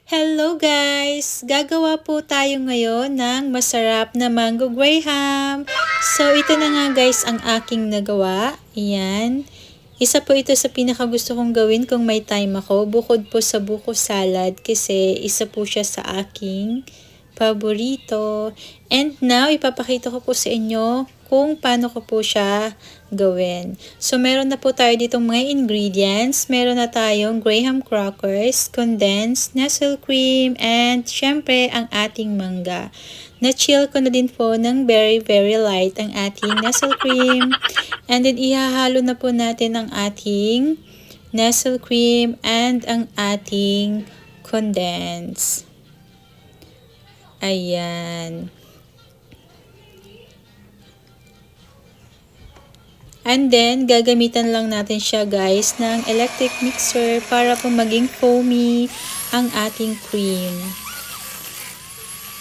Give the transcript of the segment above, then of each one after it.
Hello guys! Gagawa po tayo ngayon ng masarap na mango graham. So ito na nga guys ang aking nagawa. Ayan. Isa po ito sa pinakagusto kong gawin kung may time ako. Bukod po sa buko salad kasi isa po siya sa aking paborito. And now ipapakita ko po sa inyo kung paano ko po siya gawin. So, meron na po tayo ditong mga ingredients. Meron na tayong graham crackers, condensed nestle cream, and syempre ang ating mangga. Na-chill ko na din po ng very light ang ating nestle cream. And then, ihahalo na po natin ang ating nestle cream and ang ating condensed. Ayan. And then, gagamitan lang natin siya guys ng electric mixer para po maging foamy ang ating cream.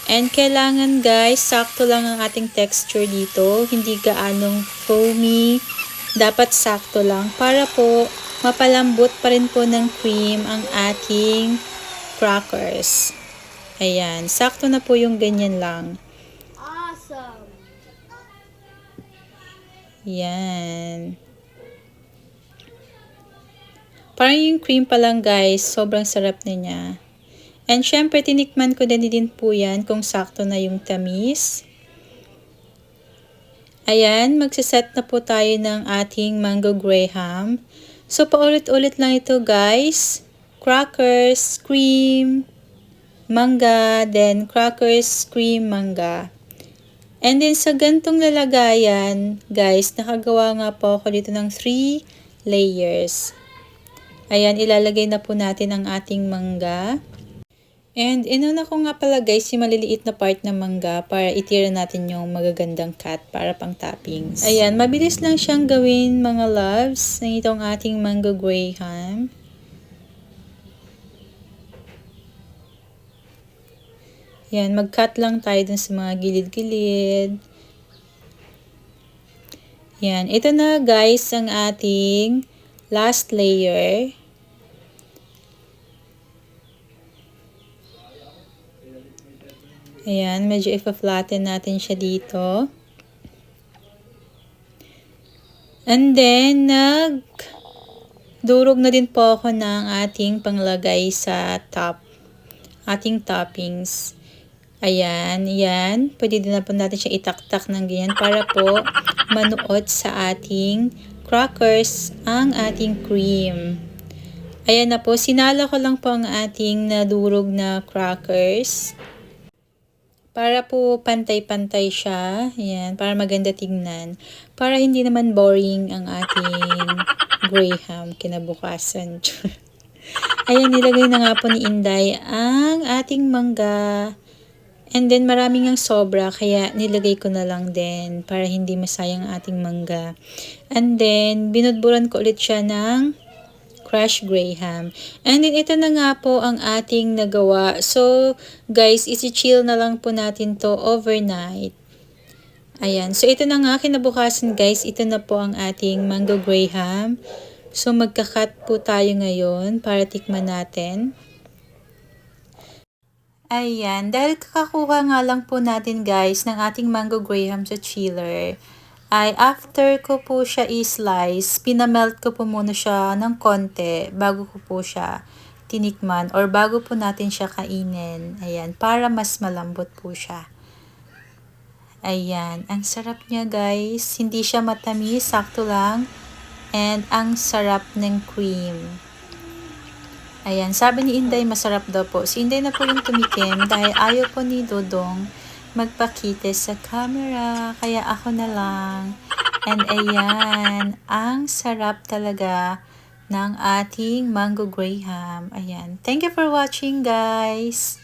And kailangan guys, sakto lang ang ating texture dito. Hindi gaanong foamy. Dapat sakto lang para po mapalambot pa rin po ng cream ang ating crackers. Ayan, sakto na po yung ganyan lang. Awesome! Yan. Parang yung cream pa lang guys, sobrang sarap na niya. And syempre, tinikman ko din po yan kung sakto na yung tamis. Ayan, magsiset na po tayo ng ating mango graham. So, paulit-ulit lang ito guys. Crackers, cream, mangga, then crackers, cream, mangga. And then sa gantong lalagayan, guys, nakagawa nga po ako dito ng 3 layers. Ayan, ilalagay na po natin ang ating mangga. And inuna ko nga pala guys, yung maliliit na part ng mangga para itira natin yung magagandang cut para pang toppings. Ayan, mabilis lang siyang gawin mga loves ng itong ating mango graham. Yan, mag-cut lang tayo dun sa mga gilid-gilid. Yan, ito na guys ang ating last layer. Ayan, medyo ipa-flatten natin siya dito. And then, nagdurog na din po ako ng ating panglagay sa top. Ating toppings. Ayan, yan. Pwede din na po natin siya itaktak ng ganyan para po manuot sa ating crackers ang ating cream. Ayan na po. Sinala ko lang po ang ating nadurog na crackers. Para po pantay-pantay siya. Ayan, para maganda tignan. Para hindi naman boring ang ating graham kinabukasan. Ayan, nilagay na nga po ni Inday ang ating mangga. And then, maraming ang sobra, kaya nilagay ko na lang din para hindi masayang ating mangga. And then, binudburan ko ulit siya ng crushed graham. And then, ito na nga po ang ating nagawa. So, guys, isi-chill na lang po natin to overnight. Ayan. So, ito na nga, kinabukasan guys, ito na po ang ating mango graham. So, magka-cut po tayo ngayon para tikman natin. Ayan, dahil kakakuha nga lang po natin guys ng ating mango graham sa chiller, ay after ko po siya i-slice, pinamelt ko po muna siya ng konti bago ko po siya tinikman or bago po natin siya kainin. Ayan, para mas malambot po siya. Ayan, ang sarap niya guys. Hindi siya matamis, sakto lang. And ang sarap ng cream. Ayan, sabi ni Inday masarap daw po. Si Inday na po yung tumikim dahil ayaw po ni Dodong magpakita sa camera. Kaya ako na lang. And ayan, ang sarap talaga ng ating mango graham. Ayan, thank you for watching guys.